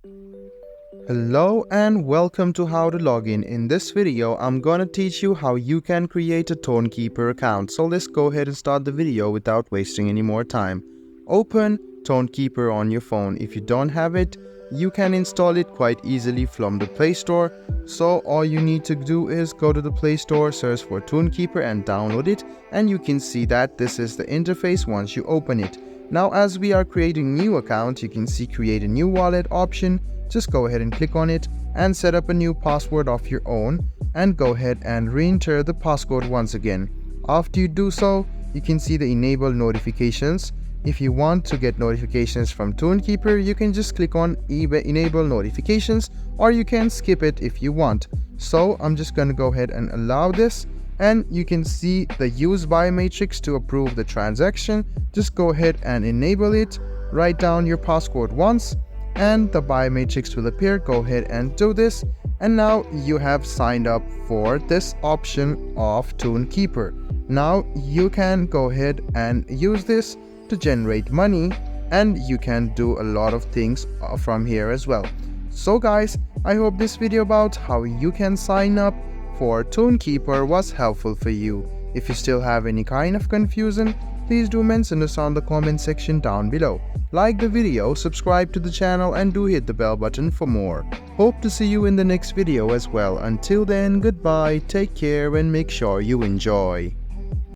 Hello and welcome to How to Login. In this video, I'm gonna teach you how you can create a Tonkeeper account. So let's go ahead and start the video without wasting any more time. Open Tonkeeper on your phone. If you don't have it, you can install it quite easily from the Play Store. So all you need to do is go to the Play Store, search for Tonkeeper and download it. And you can see that this is the interface once you open it. Now as we are creating new account, you can see create a new wallet option. Just go ahead and click on it and set up a new password of your own and go ahead and re-enter the passcode once again. After you do so, you can see the enable notifications. If you want to get notifications from Tonkeeper, you can just click on enable notifications, or you can skip it if you want. So I'm just going to go ahead and allow this, and you can see the use biometrics to approve the transaction. Just go ahead and enable it, write down your passcode once and the biometrics will appear. Go ahead and do this, and now you have signed up for this option of Tonkeeper. Now you can go ahead and use this to generate money, and you can do a lot of things from here as well. So guys, I hope this video about how you can sign up for Tonkeeper was helpful for you. If you still have any kind of confusion, please do mention us on the comment section down below. Like the video, subscribe to the channel, and do hit the bell button for more. Hope to see you in the next video as well. Until then, goodbye, take care, and make sure you enjoy.